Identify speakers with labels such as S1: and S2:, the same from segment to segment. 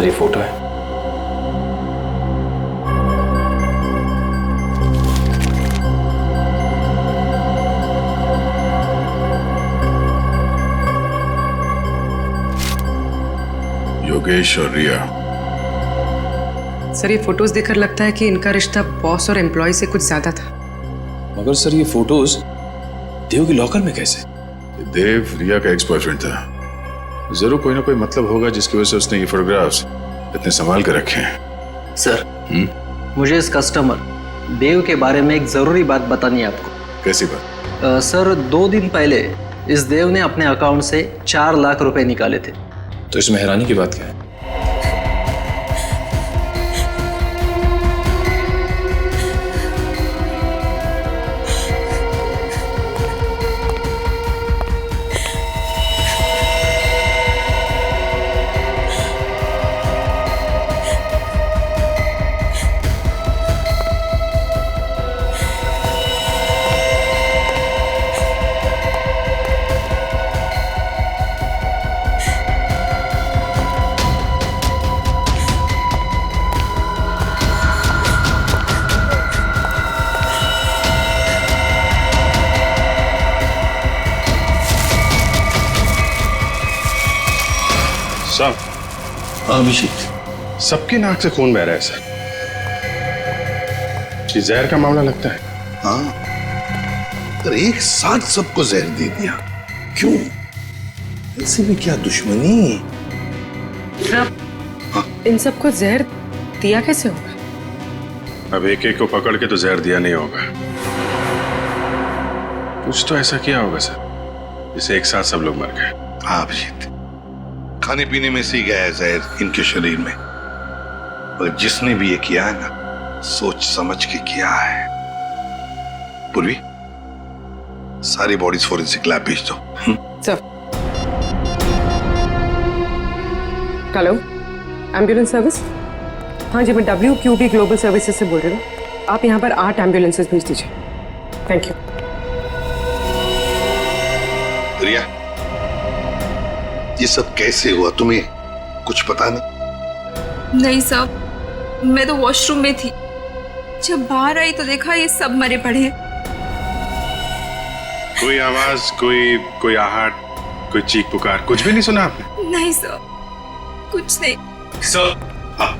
S1: Sir ये photo है।
S2: योगेश और रिया।
S3: सर ये फोटोज देखकर लगता है कि इनका रिश्ता बॉस और एम्प्लॉय से कुछ ज्यादा था।
S1: मगर सर ये फोटोज देव की लॉकर में कैसे?
S2: देव रिया का एक्स बॉयफ्रेंड था। जरूर कोई ना कोई मतलब होगा जिसकी वजह से उसने ये फोटोग्राफ्स इतने संभाल कर रखे हैं।
S4: सर मुझे इस कस्टमर देव के बारे में एक जरूरी बात बतानी है आपको।
S2: कैसी बात?
S4: सर 2 दिन पहले इस देव ने अपने अकाउंट से 4 लाख रुपए निकाले थे।
S1: तो इसमें हैरानी की बात क्या है?
S2: साहब
S4: अभिषेक,
S2: सबकी नाक से खून बह रहा है सर। ये जहर का मामला लगता है।
S5: हाँ, पर एक साथ सबको जहर दे दिया, क्यों? ऐसे भी क्या दुश्मनी?
S3: इन सबको जहर दिया कैसे होगा?
S2: अब एक एक को पकड़ के तो जहर दिया नहीं होगा। कुछ तो ऐसा किया होगा सर जिससे एक साथ सब लोग मर गए।
S5: हाँ अभिजीत, खाने पीने में से ही गया है जहर इनके शरीर में। और जिसने भी ये किया है ना, सोच समझ के किया है। पूर्वी, सारी बॉडीज फोरेंसिक लैब भेज दो।
S3: Sir hello, ambulance service? हाँ जी, मैं WQB ग्लोबल सर्विसेज से बोल रही हूँ। आप यहाँ पर 8 एम्बुलेंसेज भेज दीजिए। Thank you.
S5: रिया, ये सब कैसे हुआ, तुम्हें कुछ पता नहीं?
S6: नहीं साहब, मैं तो वॉशरूम में थी। जब बाहर आई तो देखा ये सब मरे पड़े हैं।
S2: कोई आवाज, कोई आहट, कोई चीख पुकार, कुछ भी नहीं सुना आपने?
S6: नहीं सर, कुछ नहीं।
S1: सर हाँ,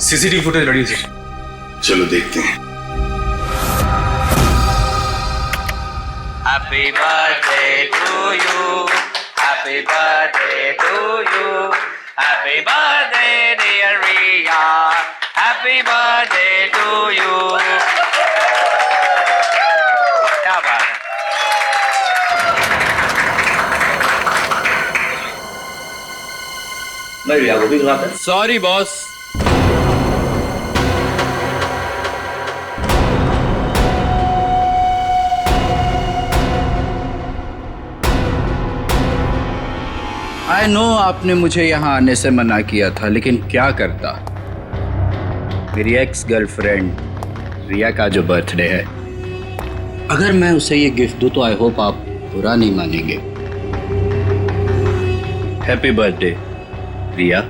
S1: CCTV फुटेज रेडी है।
S5: चलो देखते हैं।
S7: Happy birthday to you. Happy birthday to you. Happy birthday dear Riya. Happy birthday to you. क्या बात है? मैं रिया को भी बुलाता।
S1: Sorry boss.
S8: आई नो आपने मुझे यहाँ आने से मना किया था, लेकिन क्या करता। मेरी एक्स गर्लफ्रेंड रिया का जो बर्थडे है, अगर मैं उसे ये गिफ्ट दूँ तो आई होप आप बुरा नहीं मानेंगे। हैप्पी बर्थडे रिया।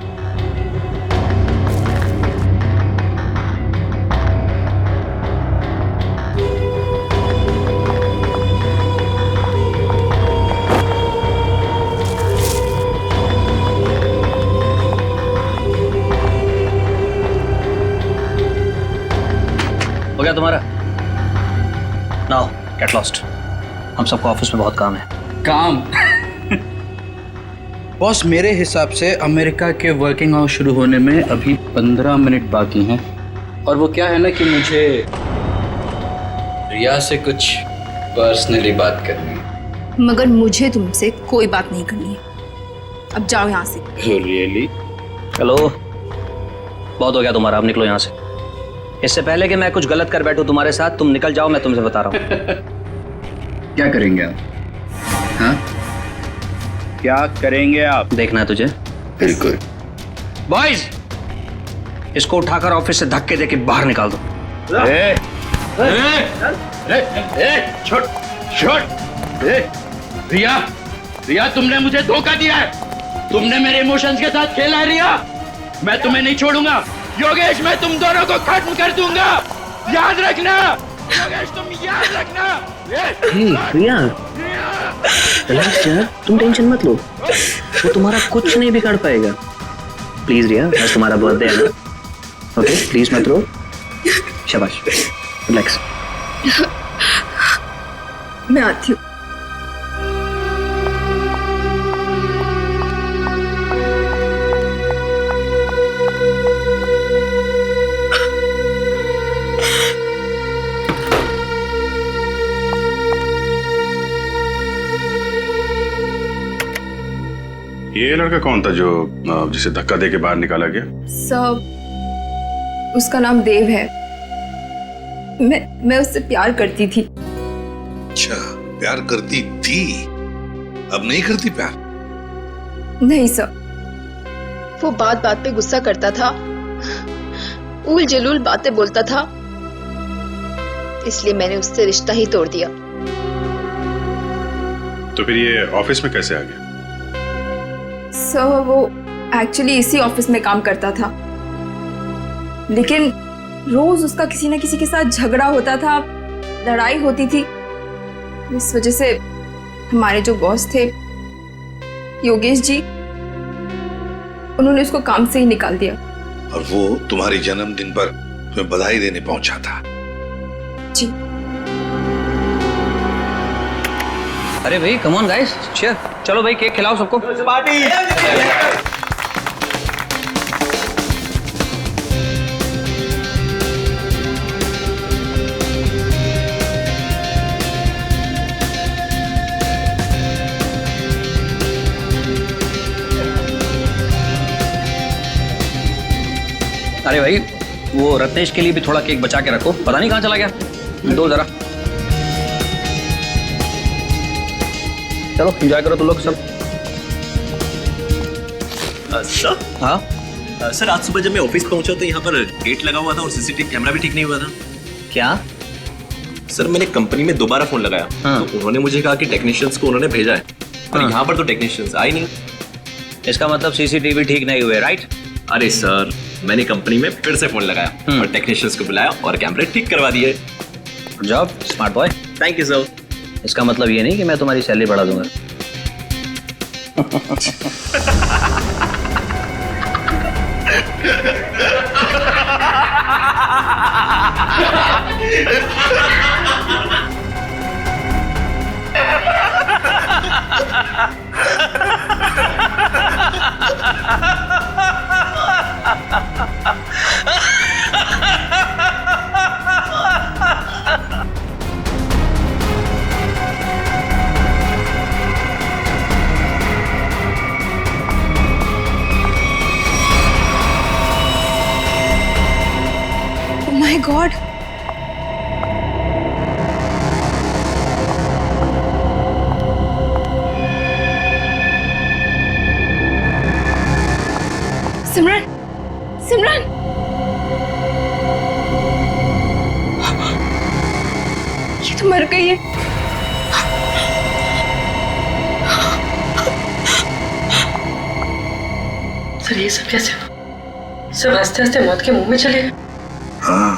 S4: हो गया तुम्हारा? Now get lost. हम सबको ऑफिस में बहुत काम है।
S8: काम? बॉस, मेरे हिसाब से अमेरिका के वर्किंग आवर्स शुरू होने में अभी 15 मिनट बाकी हैं। और वो क्या है ना कि मुझे रिया से कुछ पर्सनली बात करनी है।
S6: मगर मुझे तुमसे कोई बात नहीं करनी है। अब जाओ यहाँ से।
S8: रियली?
S4: हेलो, बहुत हो गया तुम्हारा, अब निकलो यहाँ से। इससे पहले कि मैं कुछ गलत कर बैठूं तुम्हारे साथ, तुम निकल जाओ, मैं तुमसे बता रहा हूँ।
S8: क्या करेंगे आप? हाँ, क्या करेंगे आप?
S4: देखना है तुझे?
S8: बिल्कुल।
S4: बॉयज, इसको उठाकर ऑफिस से धक्के देके बाहर निकाल दो।
S8: रिया, तुमने मुझे धोखा दिया है। तुमने मेरे इमोशंस के साथ खेला है रिया। मैं तुम्हें नहीं छोड़ूंगा। योगेश, मैं तुम दोनों को खत्म कर दूंगा, याद रखना। योगेश, तुम याद रखना।
S4: रिया, रिलैक्स यार, तुम टेंशन मत लो, वो तुम्हारा कुछ नहीं बिगाड़ पाएगा। प्लीज रिया, आज तुम्हारा बर्थडे है ना, ओके प्लीज मत रो। शाबाश, रिलैक्स।
S6: मैं आती हूँ।
S2: ये लड़का कौन था जो जिसे धक्का दे के बाहर निकाला गया?
S6: सब उसका नाम देव है। मैं उससे प्यार करती थी।
S5: अच्छा, प्यार करती थी, अब नहीं करती प्यार?
S6: नहीं सर,
S9: वो बात बात पे गुस्सा करता था, उल जलूल बातें बोलता था, इसलिए मैंने उससे रिश्ता ही तोड़ दिया।
S2: तो फिर ये ऑफिस में कैसे आ गया?
S6: सर वो एक्चुअली इसी ऑफिस में काम करता था, लेकिन रोज उसका किसी न किसी के साथ झगड़ा होता था, लड़ाई होती थी। इस वजह से हमारे जो बॉस थे योगेश जी, उन्होंने उसको काम से ही निकाल दिया।
S5: और वो तुम्हारे जन्मदिन पर तुम्हें बधाई देने पहुंचा था?
S6: जी।
S4: अरे भाई कम ऑन गाइस, चीयर, चलो भाई केक खिलाओ सबको। पार्टी। अरे भाई वो रत्नेश के लिए भी थोड़ा केक बचा के रखो, पता नहीं कहाँ चला गया, दो जरा। चलो एंजॉय करो तुम लोग सब।
S10: सर,
S4: हाँ
S10: सर आज सुबह जब मैं ऑफिस पहुंचा तो यहाँ पर गेट लगा हुआ था और सीसीटीवी कैमरा भी ठीक नहीं हुआ था।
S4: क्या?
S10: सर मैंने कंपनी में दोबारा फोन लगाया,
S4: हाँ।
S10: तो उन्होंने मुझे कहा कि टेक्नीशियंस को उन्होंने भेजा है, और
S4: हाँ।
S10: यहाँ पर तो टेक्नीशियंस आए नहीं।
S4: इसका मतलब सीसीटीवी ठीक नहीं हुए, राइट?
S10: अरे सर, मैंने कंपनी में फिर से फोन लगाया और टेक्नीशियंस को बुलाया और कैमरे ठीक करवा दिए।
S4: Good job smart boy.
S10: Thank you sir.
S4: इसका मतलब ये नहीं कि मैं तुम्हारी सैलरी बढ़ा दूंगा।
S6: Oh my God! सिमरन, सिमरन! ये तो मर गई है।
S11: सर ये सब कैसे हुआ? सब हंसते हंसते मौत के मुंह में चले गए।
S5: हाँ,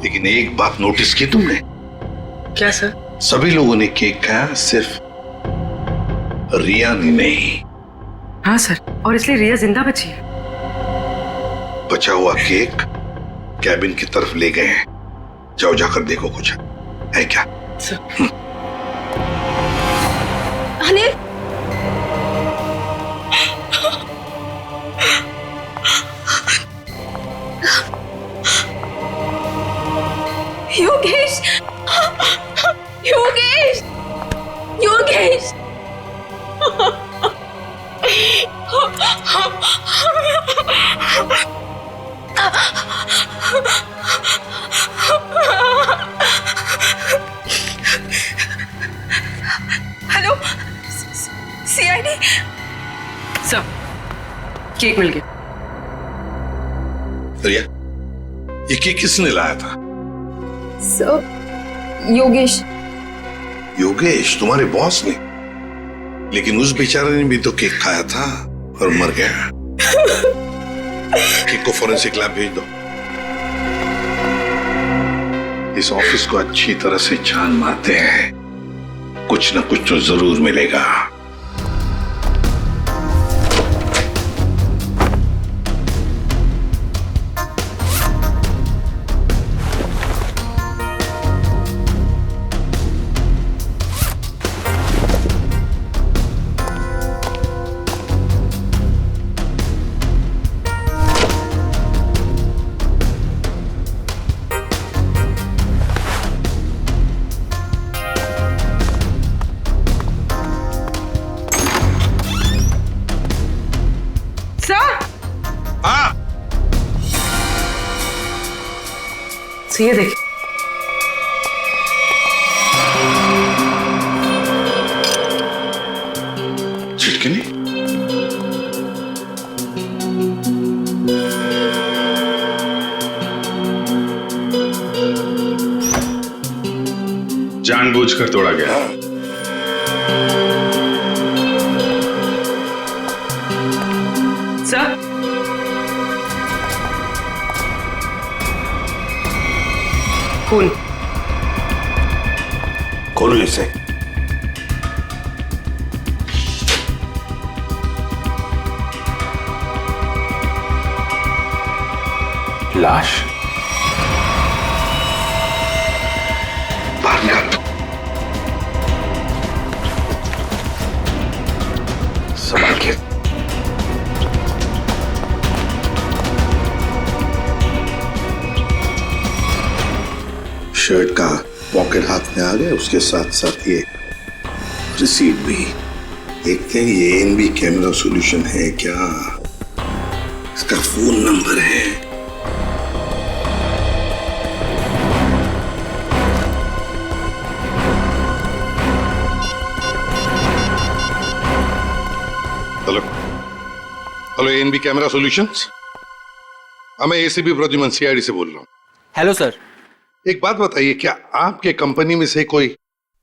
S5: लेकिन एक बात नोटिस की तुमने?
S11: क्या सर?
S5: सभी लोगों ने केक खाया, सिर्फ रिया ने नहीं।
S3: हाँ सर, और इसलिए रिया जिंदा बची है।
S5: बचा हुआ केक कैबिन की तरफ ले गए हैं, जाओ जाकर देखो कुछ है क्या।
S6: Anil, Yogesh, Yogesh, Yogesh! Hello, CID
S3: sir, cake मिल गया।
S5: रिया, ये केक किसने लाया था?
S6: सर, योगेश।
S5: योगेश, तुम्हारे बॉस ने? लेकिन उस बेचारे ने भी तो केक खाया था और मर गया। इनको फोरेंसिक लैब भेज दो। इस ऑफिस को अच्छी तरह से छान मारते हैं, कुछ ना कुछ तो जरूर मिलेगा।
S3: ये देखिए,
S5: चिटकनी
S2: जानबूझकर तोड़ा गया।
S3: सर खून,
S5: खोलो इसे।
S1: लाश?
S5: बाहर निकाल दो। संभाल के। शर्ट का पॉकेट हाथ में आ गया, उसके साथ साथ ये रिसीट भी। देखते हैं ये एनबी कैमरा सॉल्यूशन है क्या, इसका फोन नंबर है। Hello hello, NB camera solutions. मैं एसीपी प्रद्युमन सीआईडी से बोल रहा हूँ।
S12: Hello sir.
S5: एक बात बताइए, क्या आपके कंपनी में से कोई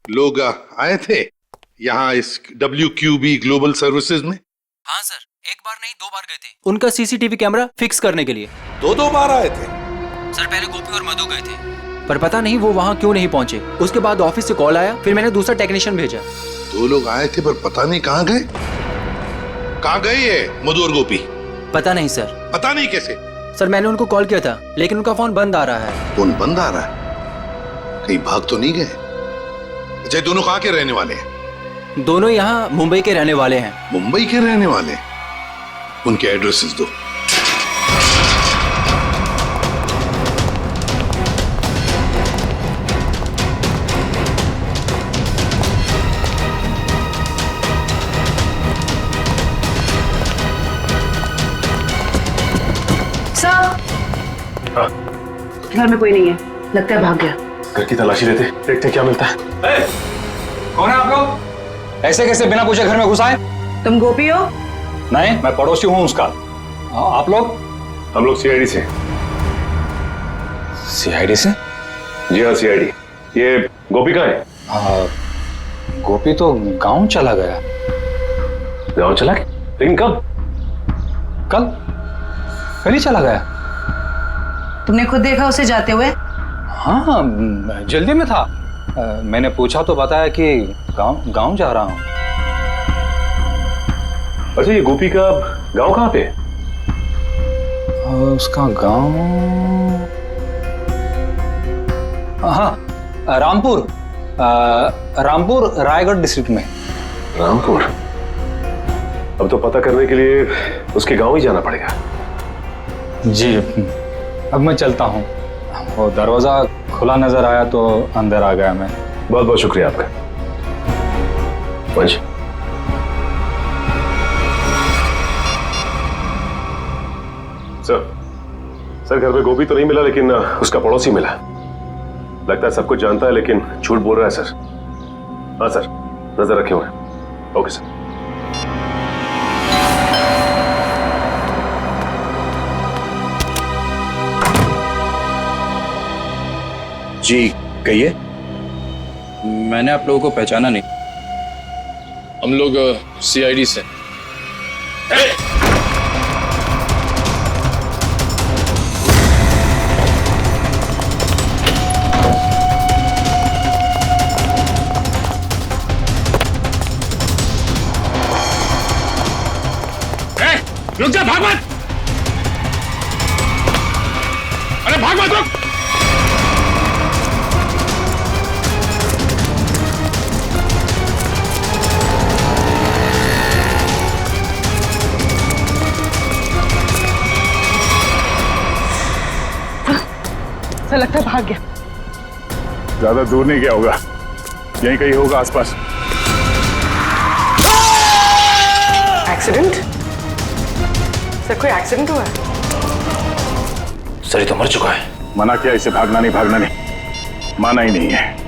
S5: लोग आए थे यहाँ इस WQB ग्लोबल सर्विसेज में?
S12: हाँ सर, एक बार नहीं 2 बार गए थे उनका सीसीटीवी कैमरा फिक्स करने के लिए।
S5: 2 बार आए थे?
S12: सर पहले गोपी और मधु गए थे, पर पता नहीं वो वहाँ क्यों नहीं पहुँचे। उसके बाद ऑफिस से कॉल आया, फिर मैंने दूसरा टेक्नीशियन भेजा।
S5: 2 लोग आए थे पर पता नहीं कहाँ गए। कहाँ गए ये मधु और गोपी?
S12: पता नहीं सर।
S5: पता नहीं कैसे?
S12: सर मैंने उनको कॉल किया था, लेकिन उनका फोन बंद आ रहा है।
S5: फोन बंद आ रहा है? कहीं भाग तो नहीं गए? अच्छा, दोनों कहाँ के रहने वाले हैं?
S12: दोनों यहाँ मुंबई के रहने वाले हैं।
S5: मुंबई के रहने वाले? उनके एड्रेसेस दो।
S3: घर में कोई नहीं है, लगता है भाग गया।
S1: घर की तलाशी लेते, देखते क्या मिलता है।
S13: कौन है आप लोग? ऐसे कैसे बिना पूछे घर में घुस आए?
S3: तुम गोपी हो?
S13: नहीं, मैं पड़ोसी हूँ उसका। आप लोग?
S1: हम लोग सीआईडी से।
S13: सीआईडी से?
S1: जी हाँ, सीआईडी। ये गोपी कहाँ है?
S13: गोपी तो गांव चला गया।
S1: गांव चला गया? लेकिन कब?
S13: कल ही चला गया।
S3: तुमने खुद देखा उसे जाते हुए?
S13: हाँ, जल्दी में था। मैंने पूछा तो बताया कि गांव जा रहा हूँ।
S1: अच्छा, ये गोपी का गांव कहाँ पे?
S13: उसका गांव, हाँ, रामपुर रायगढ़ डिस्ट्रिक्ट में।
S1: रामपुर? अब तो पता करने के लिए उसके गांव ही जाना पड़ेगा।
S13: जी, अब मैं चलता हूँ। वो दरवाजा खुला नजर आया तो अंदर आ गया मैं।
S1: बहुत बहुत शुक्रिया आपका। वंश, सर घर में गोपी तो नहीं मिला, लेकिन उसका पड़ोसी मिला। लगता है सब कुछ जानता है, लेकिन झूठ बोल रहा है सर। हाँ सर, नजर रखे हुए। Okay sir. जी कहिए।
S8: मैंने आप लोगों को पहचाना नहीं।
S1: हम लोग सीआईडी से।
S5: रुक जा, भाग मत। अरे भाग मत, रुक।
S3: सर लगता है भाग गया।
S2: ज्यादा दूर नहीं गया होगा, यहीं कहीं होगा आसपास।
S3: एक्सीडेंट? सर कोई एक्सीडेंट हुआ है?
S12: सर ये तो मर चुका है।
S2: मना किया इसे, भागना नहीं, माना ही नहीं है।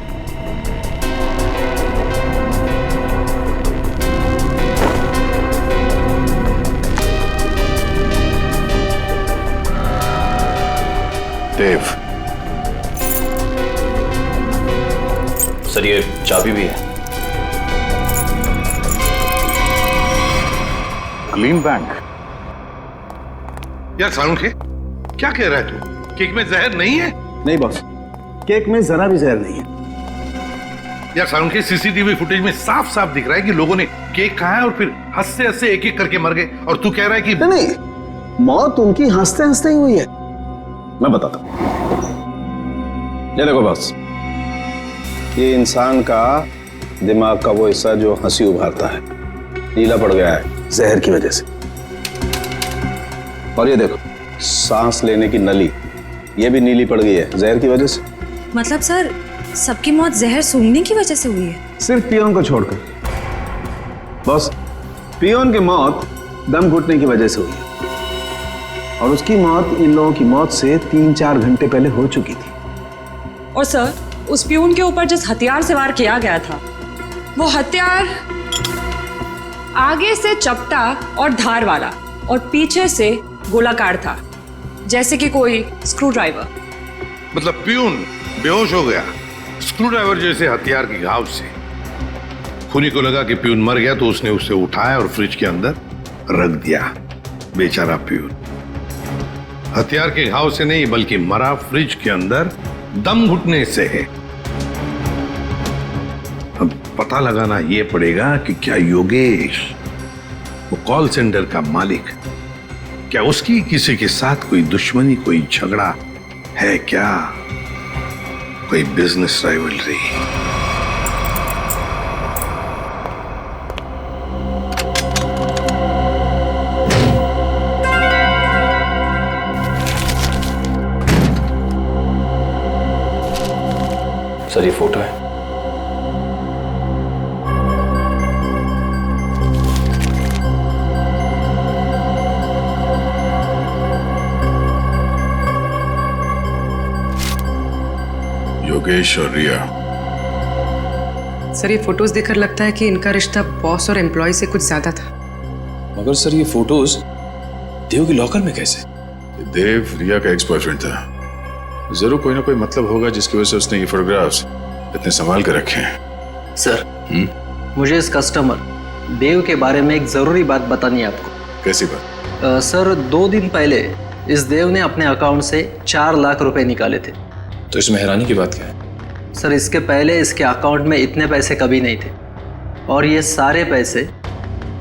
S2: देव,
S12: सर ये चाबी भी है।
S2: Clean bank.
S5: यार सालुंखे, क्या कह रहा है तू? केक में जहर नहीं है?
S14: नहीं बॉस, केक में जरा भी जहर नहीं है।
S5: यार सालुंखे, सीसीटीवी फुटेज में साफ साफ दिख रहा है कि लोगों ने केक खाया और फिर हंसते हंसते एक एक करके मर गए, और तू कह रहा है कि
S14: नहीं, मौत उनकी हंसते हंसते ही हुई है। मैं बताता हूं। ये देखो बॉस, ये इंसान का दिमाग का वो हिस्सा जो हंसी उभारता है नीला पड़ गया है जहर की वजह से। और ये देखो, सांस लेने की नली ये भी नीली पड़ गई है जहर की वजह से।
S15: मतलब सर, सबकी मौत जहर सूंघने की वजह से हुई है?
S14: सिर्फ पियोन को छोड़कर। बॉस, पियोन की मौत दम घुटने की वजह से हुई है, और उसकी मौत इन लोगों की मौत से 3-4 घंटे पहले हो चुकी थी।
S15: और सर, उस पियून के ऊपर जिस हथियार से वार किया गया था, वो हथियार आगे से चपटा और धार वाला और पीछे से गोलाकार था, जैसे कि कोई स्क्रू ड्राइवर।
S5: मतलब प्यून बेहोश हो गया स्क्रू ड्राइवर जैसे हथियार के घाव से। खूनी को लगा कि प्यून मर गया तो उसने उसे उठाया और फ्रिज के अंदर रख दिया। बेचारा प्यून हथियार के घाव से नहीं बल्कि मरा फ्रिज के अंदर दम घुटने से है। अब पता लगाना यह पड़ेगा कि क्या योगेश, वो कॉल सेंटर का मालिक, क्या उसकी किसी के साथ कोई दुश्मनी, कोई झगड़ा है क्या, कोई बिजनेस राइवलरी?
S12: सर ये फोटो है।
S2: योगेश और रिया।
S3: सर ये फोटोज देखकर लगता है कि इनका रिश्ता बॉस और एम्प्लॉय से कुछ ज्यादा था।
S13: मगर सर ये फोटोज देव के लॉकर में कैसे?
S2: देव रिया का एक्स बॉयफ्रेंड था। जरूर कोई ना कोई मतलब होगा जिसकी वजह से उसने ये फोटोग्राफ्स इतने संभाल कर रखे हैं।
S4: सर, मुझे इस कस्टमर देव के बारे में एक जरूरी बात बतानी है आपको।
S2: कैसी बात?
S4: सर, 2 दिन पहले इस देव ने अपने अकाउंट से 4 लाख रुपए निकाले थे।
S13: तो इसमें हैरानी की बात क्या है?
S4: सर, इसके पहले इसके अकाउंट में इतने पैसे कभी नहीं थे, और ये सारे पैसे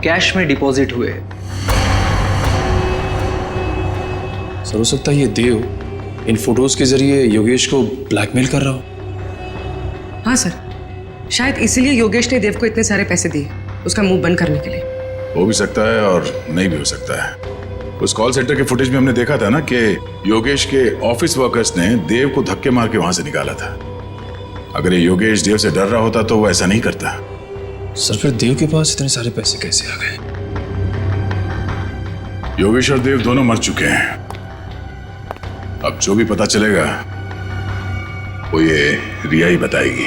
S4: कैश में डिपॉजिट हुए।
S13: सर हो सकता है ये देव इन फोटोज के जरिए योगेश को ब्लैकमेल कर रहा हो।
S3: हाँ सर, शायद इसीलिए योगेश ने देव को इतने सारे पैसे दिए, उसका मुंह बंद करने के लिए।
S2: हो भी सकता है और नहीं भी हो सकता है। उस कॉल सेंटर के फुटेज में हमने देखा था ना कि योगेश के ऑफिस वर्कर्स ने देव को धक्के मार के वहां से निकाला था। अगर ये योगेश देव से डर रहा होता तो वो ऐसा नहीं करता।
S13: सर फिर देव के पास इतने सारे पैसे कैसे आ गए?
S2: योगेश और देव दोनों मर चुके हैं। अब जो भी पता चलेगा वो ये रिया ही बताएगी।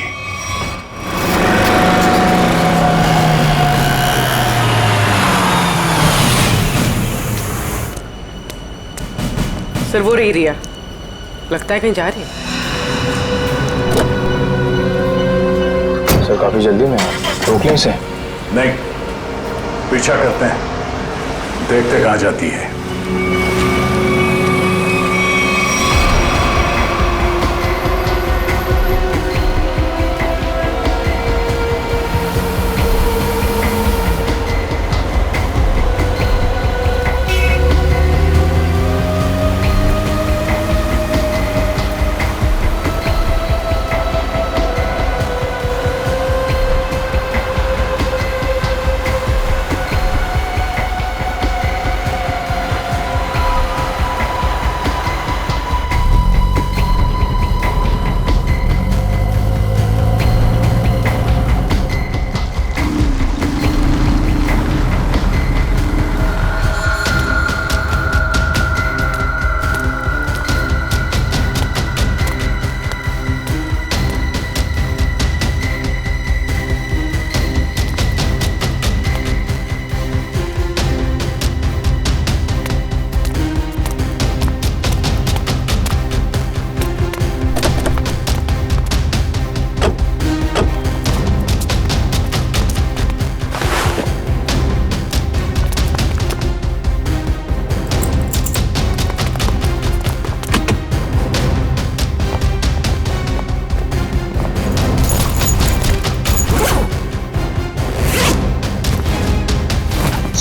S3: सर वो रही रिया, लगता है कहीं जा रही है।
S13: सर काफी जल्दी में रोक लें इसे।
S2: नहीं, पीछा करते हैं, देखते कहां जाती है।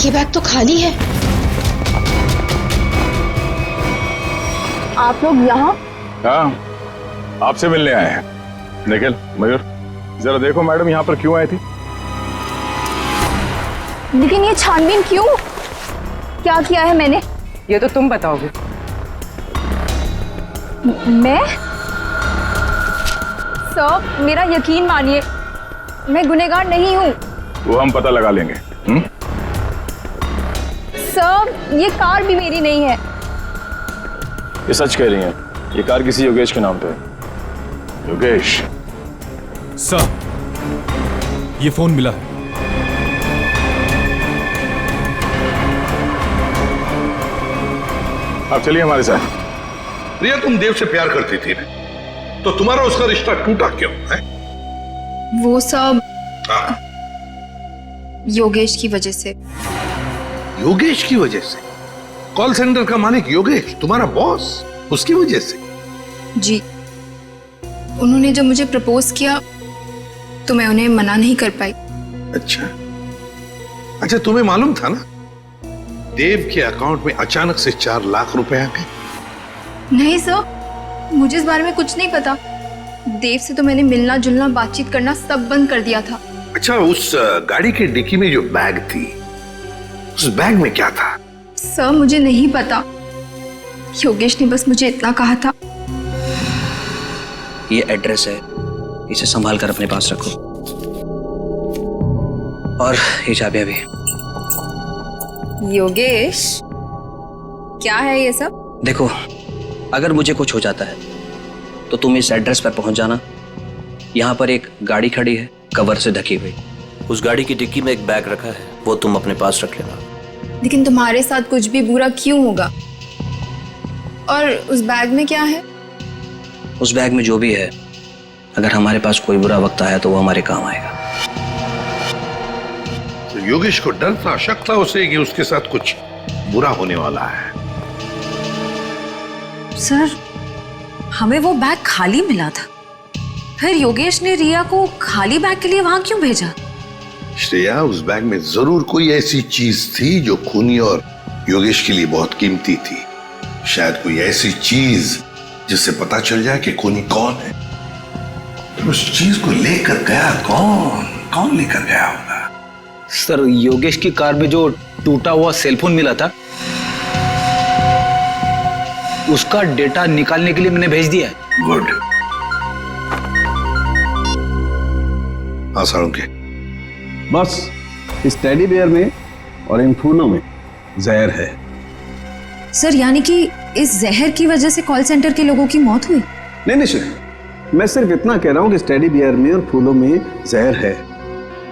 S9: ये बैग तो खाली है। आप लोग यहाँ?
S2: हाँ, आपसे मिलने आए हैं। निखिल, मयूर, जरा देखो मैडम यहाँ पर क्यों आई थी?
S6: लेकिन ये छानबीन क्यों? क्या किया है मैंने?
S3: ये तो तुम बताओगे।
S6: मैं? सर, मेरा यकीन मानिए, मैं गुनहगार नहीं हूँ।
S2: वो हम पता लगा लेंगे।
S6: सर, ये कार भी मेरी नहीं है।
S14: ये सच कह रही हैं, ये कार किसी योगेश के नाम पे है।
S2: योगेश?
S16: सर, ये फोन मिला है।
S2: आप चलिए हमारे साथ।
S5: रिया, तुम देव से प्यार करती थी ना, तो तुम्हारा उसका रिश्ता टूटा क्यों है?
S6: वो सब योगेश की वजह से।
S5: योगेश की वजह से? कॉल सेंटर का मालिक योगेश, तुम्हारा बॉस, उसकी वजह से?
S6: जी, उन्होंने जब मुझे प्रपोज किया तो मैं उन्हें मना नहीं कर पाई।
S5: अच्छा, तुम्हें मालूम था ना देव के अकाउंट में अचानक से 4 लाख रुपए आ गए?
S6: नहीं सर, मुझे इस बारे में कुछ नहीं पता। देव से तो मैंने मिलना जुलना बातचीत करना सब बंद कर दिया था।
S5: अच्छा, उस गाड़ी के डिक्की में जो बैग थी, उस बैग में क्या था?
S6: सर, मुझे नहीं पता। योगेश ने बस मुझे इतना कहा था।
S4: ये एड्रेस है, इसे संभाल कर अपने पास रखो। और ये चाबियां भी।
S6: योगेश, क्या है ये सब?
S4: देखो, अगर मुझे कुछ हो जाता है तो तुम इस एड्रेस पर पहुंच जाना। यहाँ पर एक गाड़ी खड़ी है, कवर से ढकी हुई।
S17: उस गाड़ी की डिक्की में एक बैग रखा है, वो तुम अपने पास रख लेना।
S6: लेकिन तुम्हारे साथ कुछ भी बुरा क्यों होगा? और उस बैग में क्या है?
S4: उस बैग में जो भी है, अगर हमारे पास कोई बुरा वक्त आया तो वो हमारे काम आएगा।
S5: तो योगेश को डर था, शक था उसे कि उसके साथ कुछ बुरा होने वाला है।
S15: सर, हमें वो बैग खाली मिला था, फिर योगेश ने रिया को खाली बैग के लिए वहां क्यों भेजा?
S5: श्रेया, उस बैग में जरूर कोई ऐसी चीज थी जो खूनी और योगेश के लिए बहुत कीमती थी। शायद कोई ऐसी चीज जिससे पता चल जाए कि खूनी कौन है। उस चीज को लेकर गया कौन लेकर गया होगा?
S13: सर, योगेश की कार में जो टूटा हुआ सेलफोन मिला था, उसका डेटा निकालने के लिए मैंने भेज दिया है।
S5: गुड। हाँ साळुंखे,
S14: बस इस टेडी बेयर में और इन फूलों में जहर है।
S15: सर, यानी कि इस जहर की वजह से कॉल सेंटर के लोगों की मौत हुई?
S14: नहीं, मैं सिर्फ इतना कह रहा हूं कि इस टेडी बेयर में और फूलों में जहर है,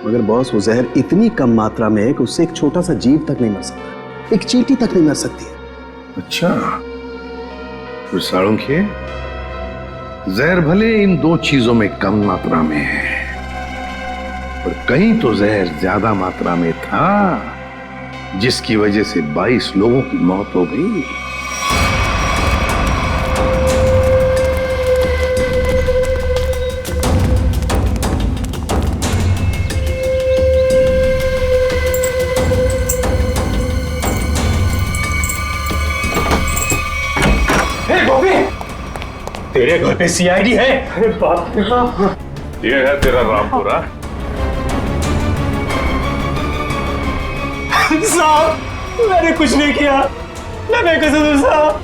S14: मगर बॉस वो जहर इतनी कम मात्रा में है कि उससे एक छोटा सा जीव तक नहीं मर सकता, एक चींटी तक नहीं मर सकती है।
S5: अच्छा, तो साळुंखे, जहर भले इन 2 चीजों में कम मात्रा में है, पर कहीं तो जहर ज्यादा मात्रा में था, जिसकी वजह से 22 लोगों की मौत हो गई।
S1: तेरे घर पे सीआईडी है? अरे बाप रे बाप। ये है तेरा रामपुरा।
S18: साहब, मैंने कुछ नहीं किया, मैं बेकसूर साहब।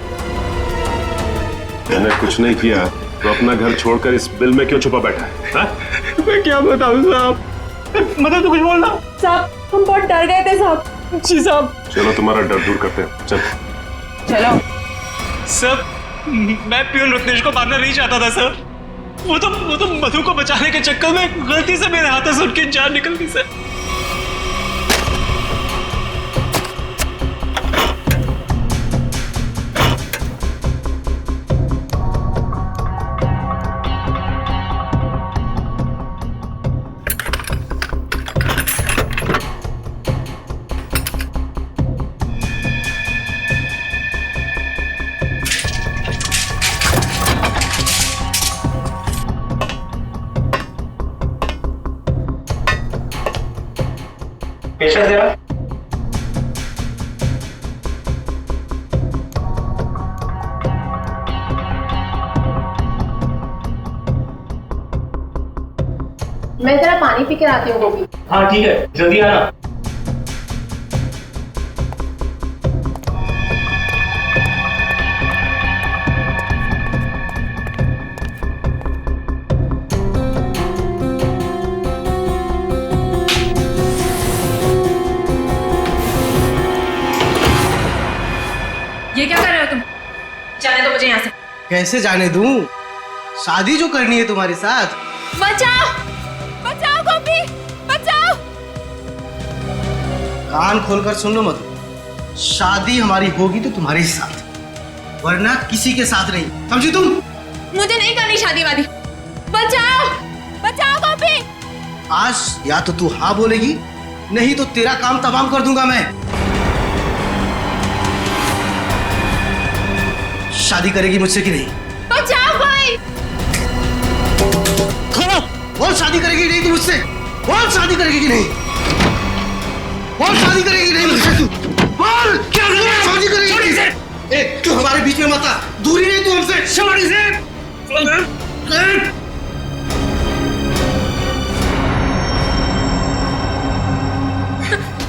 S1: मैंने कुछ नहीं किया तो अपना घर छोड़कर इस बिल में क्यों छुपा बैठा है?
S18: मैं क्या बताऊं साहब, मतलब तो कुछ बोलना।
S15: साहब, हम बहुत डर गए थे साहब।
S18: जी साहब।
S1: चलो तुम्हारा डर दूर करते हैं, चल।
S15: चलो।
S18: सर, मैं प्यून रत्नेश को मारना नहीं चाहता था सर। वो तो मधु को बचाने के चक्कर में गलती से मेरे हाथों से उनकी जान निकल गई सर। पेशेंट देना।
S11: मैं जरा पानी पी कर आती हूँ गोभी।
S18: हाँ ठीक है, जल्दी आना।
S15: ये क्या कर रहे हो तुम? जाने दो मुझे यहाँ से।
S19: कैसे जाने दूं? शादी जो करनी है तुम्हारे साथ।
S15: बचाओ, बचाओ गोपी, बचाओ।
S19: कान खोलकर सुन लो मधु, शादी हमारी होगी तो तुम्हारे साथ, वरना किसी के साथ नहीं, समझी तुम?
S15: मुझे नहीं करनी शादी वादी। बचाओ, बचाओ गोपी।
S19: आज या तो तू हाँ बोलेगी, नहीं तो तेरा काम तमाम कर दूंगा मैं। शादी करेगी मुझसे कि नहीं?
S15: बचाओ भाई।
S19: बोल शादी करेगी नहीं तू मुझसे? बोल शादी करेगी कि नहीं? बोल शादी करेगी नहीं मुझसे तू? बोल क्या शादी करेगी? ए, तू हमारे बीच में मत आ, दूरी नहीं तू हमसे। शादी से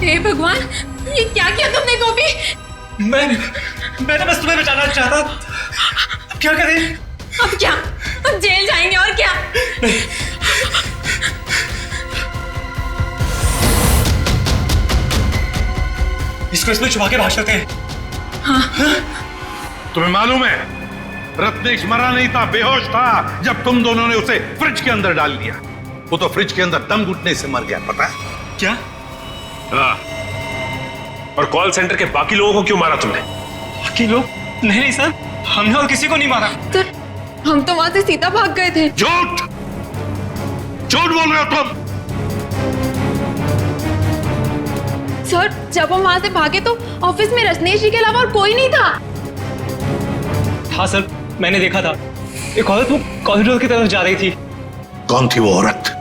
S15: हे भगवान, ये क्या किया तुमने गोपी?
S18: मैंने बस तुम्हें बचाना चाहता। अब क्या करें?
S15: अब क्या? अब जेल जाएंगे और क्या?
S18: इसको इसमें छुपा के भाग सकते हैं।
S15: हाँ।
S5: तुम्हें मालूम है रत्नेश मरा नहीं था, बेहोश था जब तुम दोनों ने उसे फ्रिज के अंदर डाल दिया। वो तो फ्रिज के अंदर दम घुटने से मर गया, पता है?
S18: क्या?
S1: हाँ। और कॉल सेंटर के बाकी लोगों को क्यों मारा तुमने?
S18: बाकी लोग? नहीं सर, हमने और किसी को नहीं मारा।
S6: सर, हम तो वहां से सीधा भाग गए थे।
S5: झूठ, झूठ बोल रहे हो तुम।
S6: सर, जब हम वहां से भागे तो ऑफिस में रत्नेश जी के अलावा और कोई नहीं था।
S18: हाँ सर, मैंने देखा था। एक औरत वो कॉरिडोर की तरफ जा रही थी।
S5: कौन थी वो औरत?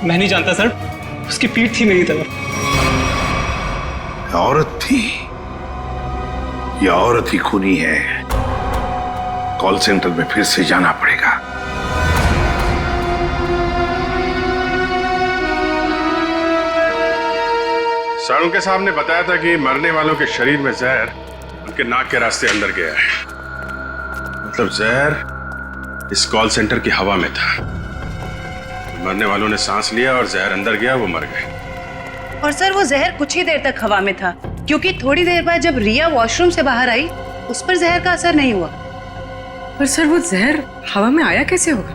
S18: मैं नहीं जानता सर, उसकी पीठ थी मेरी तरफ।
S5: औरत थी? यह औरत ही खूनी है। कॉल सेंटर में फिर से जाना पड़ेगा।
S2: साळुंके साहब ने बताया था कि मरने वालों के शरीर में जहर उनके नाक के रास्ते अंदर गया है। मतलब जहर इस कॉल सेंटर की हवा में था। मरने वालों ने सांस लिया और जहर अंदर गया, वो मर गए।
S20: और सर वो जहर कुछ ही देर तक हवा में था, क्योंकि थोड़ी देर बाद जब रिया वॉशरूम से बाहर आई उस पर जहर का असर नहीं हुआ।
S3: पर सर वो जहर हवा में आया कैसे होगा?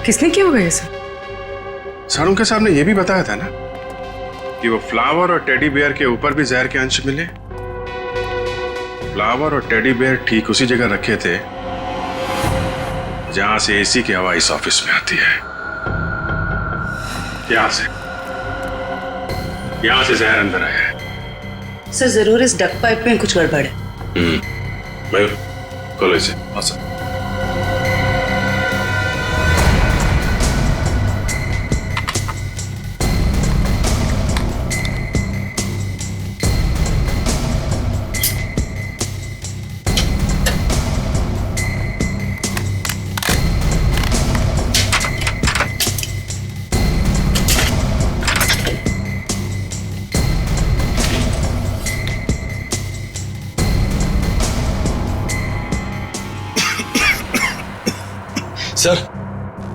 S3: किसने किया होगा ये सब?
S2: साळुंके साहब ने यह भी बताया था ना कि वो फ्लावर और टेडी बेयर के ऊपर भी जहर के अंश मिले। फ्लावर और टेडी बेयर ठीक उसी जगह रखे थे जहां से एसी की हवा इस ऑफिस में आती है। यहां से जहर अंदर आया है।
S20: सर जरूर इस डक पाइप में कुछ गड़बड़ है।
S2: मयूर, खोलो इसे। awesome.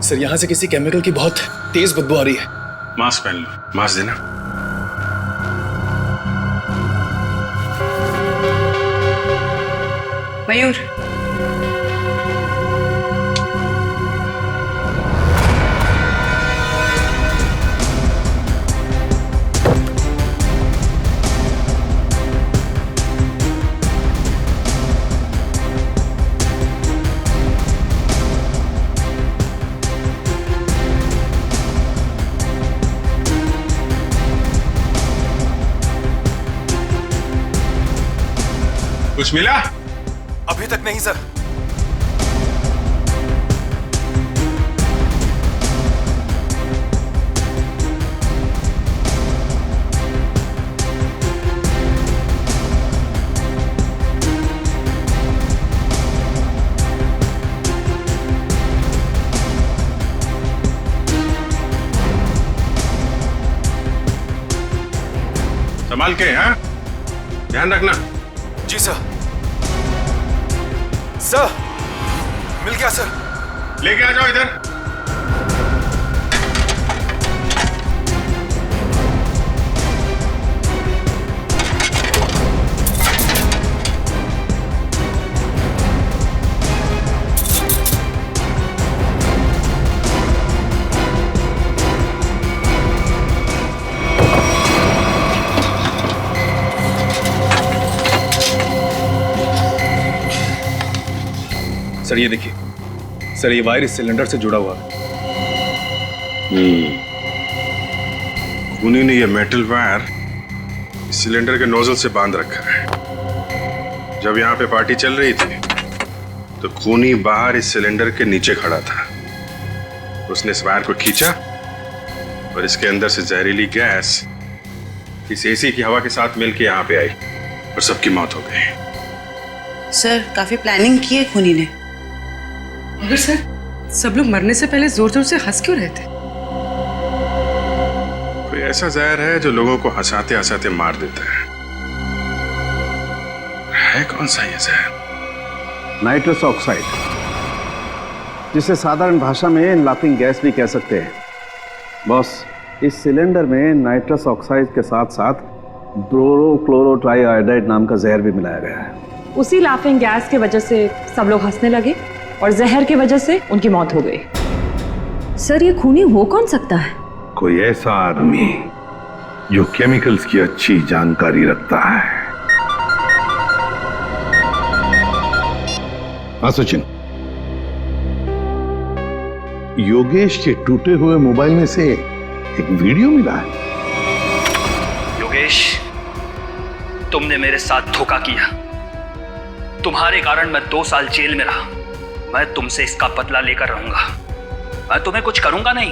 S12: सर यहाँ से किसी केमिकल की बहुत तेज बदबू आ रही है।
S2: मास्क पहन लो। मास्क देना।
S20: मयूर,
S2: कुछ मिला?
S12: अभी तक नहीं सर।
S2: संभाल के, हाँ? ध्यान रखना।
S16: जी सर। सर, मिल गया सर।
S2: लेके आ जाओ इधर।
S16: सर ये देखिए, सर ये वायर इस सिलेंडर से जुड़ा हुआ है।
S2: खूनी ने ये मेटल वायर सिलेंडर के नोजल से बांध रखा है। जब यहाँ पे पार्टी चल रही थी तो खूनी बाहर इस सिलेंडर के नीचे खड़ा था। उसने इस वायर को खींचा और इसके अंदर से जहरीली गैस इस एसी की हवा के साथ मिलकर यहाँ पे आई और सबकी मौत हो गई।
S20: सर काफी प्लानिंग की है खूनी ने।
S3: मगर सर, सब लोग मरने से पहले जोर जोर से हंस क्यों रहे थे?
S2: कोई ऐसा जहर है जो लोगों को हंसाते हंसाते मार देता है कौन सा ये जहर?
S14: नाइट्रस ऑक्साइड, जिसे साधारण भाषा में लाफिंग गैस भी कह सकते हैं। बॉस, इस सिलेंडर में नाइट्रस ऑक्साइड के साथ साथ ब्रोरोक्लोरोट्राइआयोडाइड नाम का जहर भी मिलाया गया है।
S11: उसी लाफिंग गैस की वजह से सब लोग हंसने लगे और जहर की वजह से उनकी मौत हो गई।
S15: सर, ये खूनी हो कौन सकता है?
S5: कोई ऐसा आदमी जो केमिकल्स की अच्छी जानकारी रखता है। हाँ सचिन, योगेश के टूटे हुए मोबाइल में से एक वीडियो मिला है।
S4: योगेश, तुमने मेरे साथ धोखा किया। तुम्हारे कारण मैं 2 साल जेल में रहा। मैं तुमसे इसका बदला लेकर रहूंगा। मैं तुम्हें कुछ करूंगा नहीं,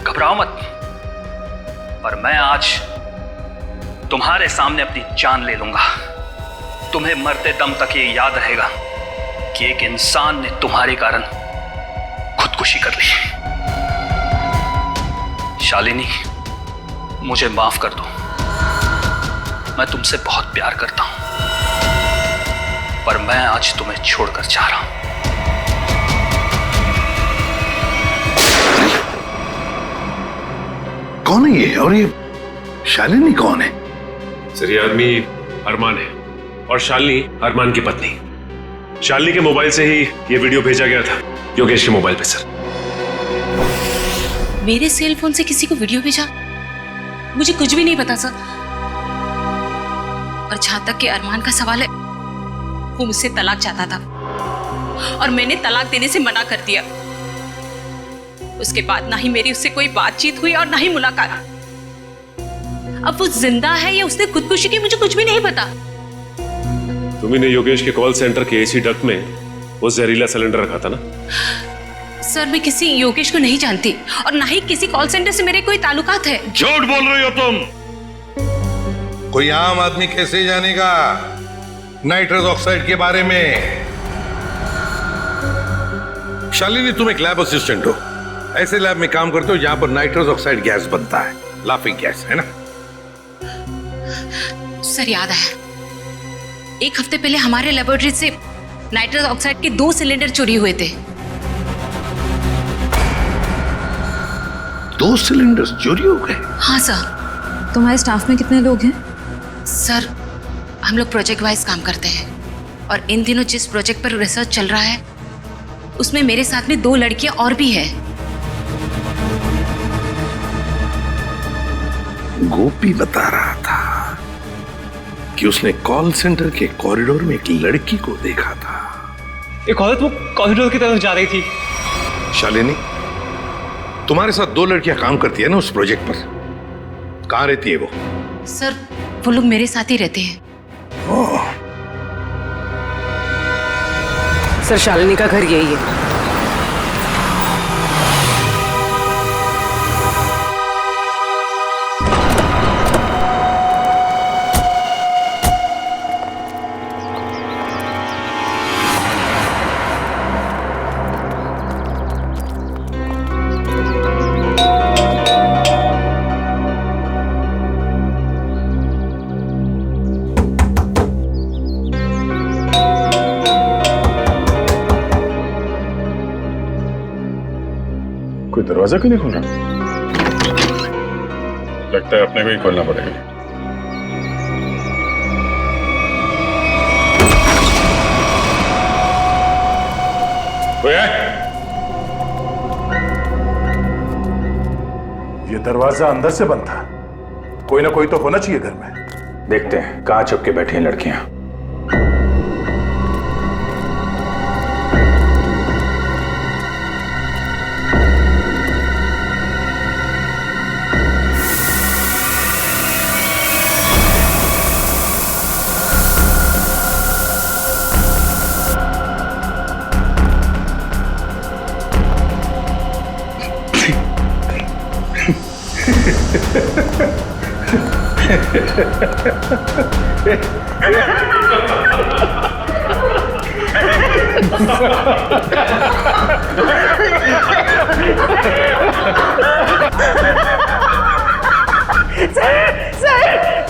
S4: घबराओ मत। पर मैं आज तुम्हारे सामने अपनी जान ले लूंगा। तुम्हें मरते दम तक ये याद रहेगा कि एक इंसान ने तुम्हारे कारण खुदकुशी कर ली। शालिनी, मुझे माफ कर दो। मैं तुमसे बहुत प्यार करता हूं, पर मैं आज तुम्हें छोड़कर जा रहा हूं।
S5: कौन है ये? और ये शालिनी कौन है?
S1: सर, ये आदमी अरमान है और शालिनी अरमान की पत्नी। शालिनी के मोबाइल से ही ये वीडियो भेजा गया था योगेश के मोबाइल पे। सर,
S15: मेरे सेल फोन से किसी को वीडियो भेजा? मुझे कुछ भी नहीं पता सर। और जहां तक कि अरमान का सवाल है, वो मुझसे तलाक चाहता था और मैंने तलाक देने से मना कर दिया। उसके बाद ना ही मेरी उससे कोई बातचीत हुई और ना ही मुलाकात। अब वो जिंदा है या उसने खुदकुशी की, मुझे कुछ भी नहीं पता।
S1: तुमने योगेश के कॉल सेंटर के एसी डक्ट में वो जहरीला सिलेंडर रखा था ना?
S15: सर, मैं किसी योगेश को नहीं जानती और ना ही किसी कॉल सेंटर से मेरे कोई ताल्लुकात है।
S5: झूठ बोल रही हो तुम। कोई आम आदमी कैसे जानेगा नाइट्रस ऑक्साइड के बारे में? शालिनी, तुम एक लैब असिस्टेंट हो। ऐसे लैब में काम करते हो जहां पर नाइट्रस ऑक्साइड गैस बनता है, लाफिंग गैस, है ना?
S15: सर, याद है, 1 हफ्ते पहले हमारे लेबोरेटरी से नाइट्रस ऑक्साइड के 2 सिलेंडर चोरी हुए थे।
S5: 2 सिलेंडर्स चोरी हो गए?
S15: हाँ सर।
S9: तुम्हारे स्टाफ में कितने लोग हैं?
S15: सर, हम लोग प्रोजेक्ट वाइज काम करते हैं और इन दिनों जिस प्रोजेक्ट पर रिसर्च चल रहा है उसमें मेरे साथ में 2 लड़कियां और भी है।
S5: गोपी बता रहा था कि उसने कॉल सेंटर के कॉरिडोर में एक लड़की को देखा था।
S18: एक औरत वो कॉरिडोर की तरफ जा रही थी।
S5: शालिनी, तुम्हारे साथ 2 लड़कियां काम करती है ना उस प्रोजेक्ट पर? कहां रहती है वो?
S15: सर, वो लोग मेरे साथ ही रहते हैं।
S3: सर, शालिनी का घर यही है।
S2: कोई दरवाजा क्यों नहीं खोल रहा? लगता है अपने को ही खोलना पड़ेगा। कोई है?
S21: ये दरवाजा अंदर से बंद था। कोई ना कोई तो होना चाहिए घर में।
S13: देखते हैं कहाँ छुप के बैठी हैं लड़कियां।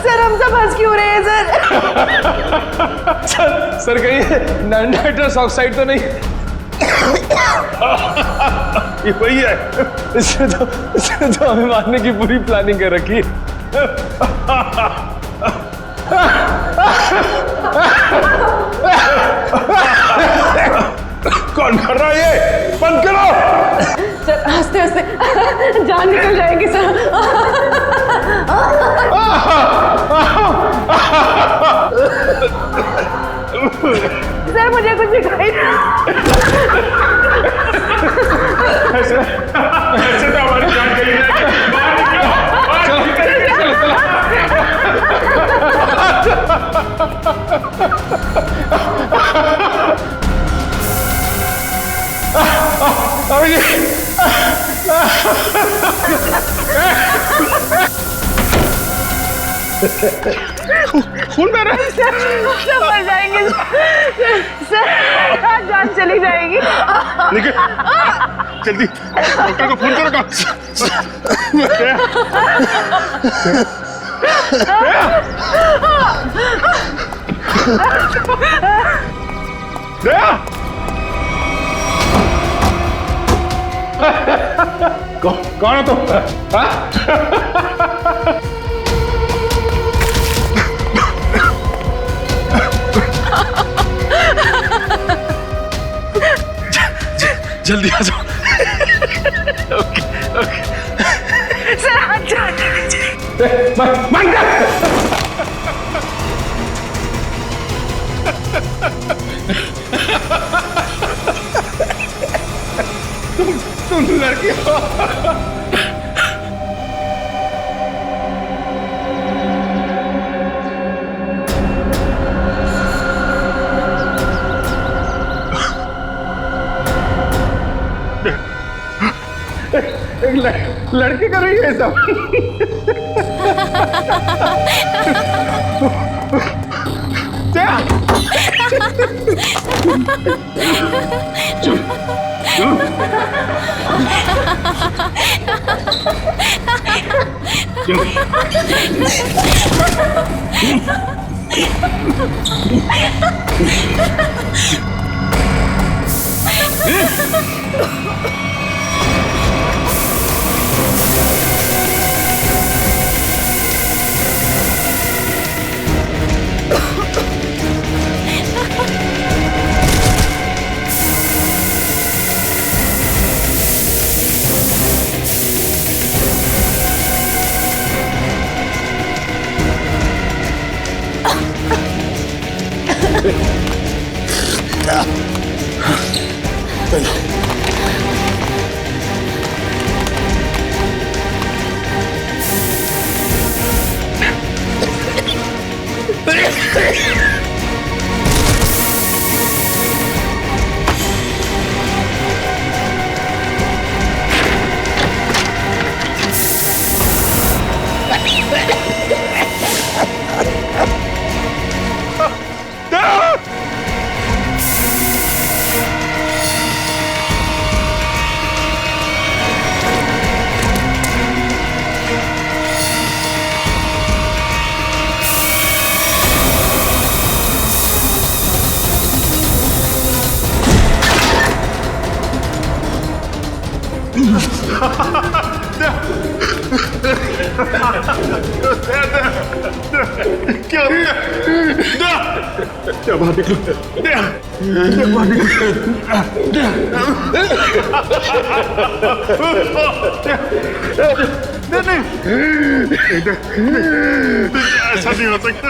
S19: सर हम सब हंस क्यों रहे हैं
S18: सर कहीं नाइट्रस ऑक्साइड तो नहीं?
S21: ये वही है।
S18: इससे तो हमें मारने की पूरी प्लानिंग कर रखी है।
S21: कौन कर रहा है ये? बंद करो।
S3: सर हंसते हंसते जान निकल जाएगी सर। सर मुझे कुछ दिखाई
S21: ऐसे तो हमारी जान चली जाएगी।
S19: खून बह रहा है। सब मर जाएंगे सर, जान चली जाएगी।
S21: लेकिन जल्दी डॉक्टर को फोन करो। कौन है तुम?
S18: जल्दी आ जाओ। ओके ओके
S19: सर हाथ जान
S21: तुम लड़की हो। एक लड़की कर रही है सब। क्या बाहर निकलो, बाहर निकलो। ऐसा नहीं हो सकता।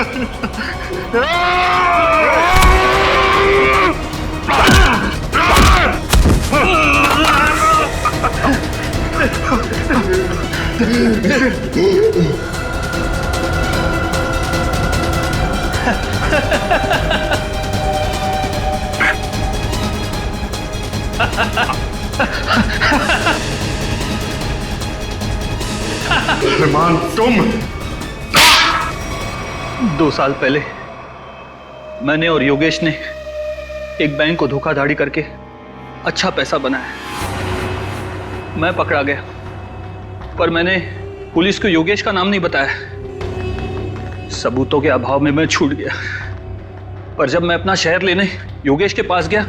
S18: 2 साल पहले मैंने और योगेश ने एक बैंक को धोखाधड़ी करके अच्छा पैसा बनाया। मैं पकड़ा गया, पर मैंने पुलिस को योगेश का नाम नहीं बताया। सबूतों के अभाव में मैं छूट गया। पर जब मैं अपना शहर लेने योगेश के पास गया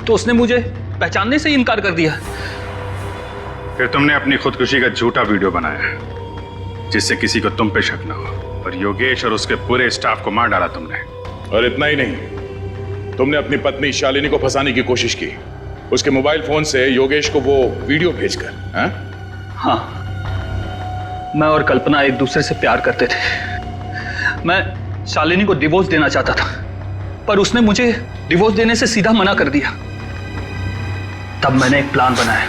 S18: तो उसने मुझे पहचानने से ही इनकार कर दिया।
S7: फिर तुमने अपनी खुदकुशी का झूठा वीडियो बनाया जिससे किसी को तुम पे शक न हो, और योगेश और उसके पूरे स्टाफ को मार डाला तुमने।
S2: और इतना ही नहीं, तुमने अपनी पत्नी शालिनी को फंसाने की कोशिश की, उसके मोबाइल फोन से योगेश को वो वीडियो भेजकर।
S18: हाँ, मैं और कल्पना एक दूसरे से प्यार करते थे। मैं शालिनी को डिवोर्स देना चाहता था, पर उसने मुझे डिवोर्स देने से सीधा मना कर दिया। तब मैंने एक प्लान बनाया,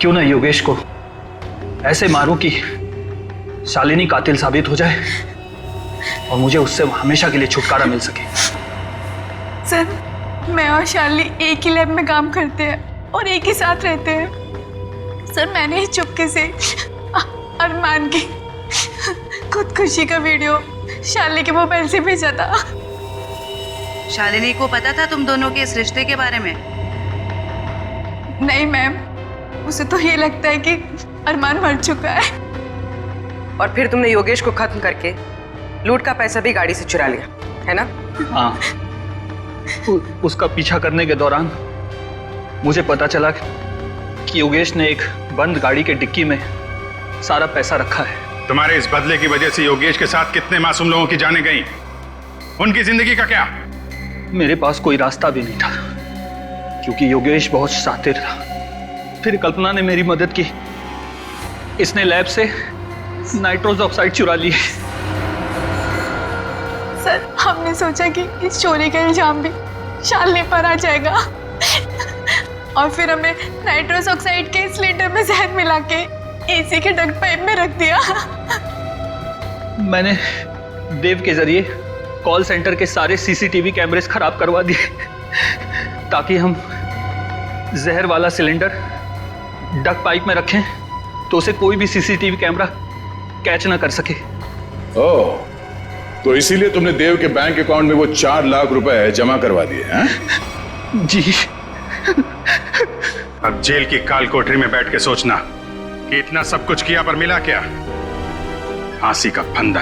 S18: क्यों ना योगेश को ऐसे मारूं कि शालिनी कातिल साबित हो जाए और मुझे उससे हमेशा के लिए छुटकारा मिल सके।
S6: सर, मैं और शालिनी एक ही लैब में काम करते हैं और एक ही साथ रहते हैं। सर, मैंने ही चुपके से अरमान की खुदकुशी का वीडियो शालिनी के मोबाइल से भेजा था।
S20: शालिनी को पता था तुम दोनों के इस रिश्ते के बारे में?
S6: नहीं मैम, उसे तो ये लगता है कि अरमान मर चुका है।
S3: और फिर तुमने योगेश को खत्म करके लूट का पैसा भी गाड़ी से चुरा लिया, है ना?
S18: हाँ, उसका पीछा करने के दौरान मुझे पता चला कि योगेश ने एक बंद गाड़ी के डिक्की में सारा पैसा रखा है।
S7: तुम्हारे इस बदले की वजह से योगेश के साथ कितने मासूम लोगों की जानें गई, उनकी जिंदगी का क्या?
S18: मेरे पास कोई रास्ता भी नहीं था, क्योंकि योगेश बहुत शातिर था। फिर कल्पना ने मेरी मदद की। इसने लैब से नाइट्रोस ऑक्साइड चुरा ली।
S6: सर, हमने सोचा कि इस चोरी का इल्जाम भी शालिनी पर आ जाएगा और फिर हमें नाइट्रोस ऑक्साइड के सिलेंडर में जहर मिला के एसी के डक्ट पाइप में रख दिया।
S18: मैंने देव के जरिए कॉल सेंटर के सारे सीसीटीवी कैमरेस खराब करवा दिए ताकि हम जहर वाला सिलेंडर डक्ट पाइप में रखें तो उसे कोई भी सीसीटीवी कैमरा कैच ना कर सके।
S2: ओह, तो इसीलिए तुमने देव के बैंक अकाउंट में वो 4 लाख रुपए जमा करवा दिए हैं?
S18: जी।
S7: अब जेल की काल कोठरी में बैठ के सोचना कि इतना सब कुछ किया पर मिला क्या? फांसी का फंदा।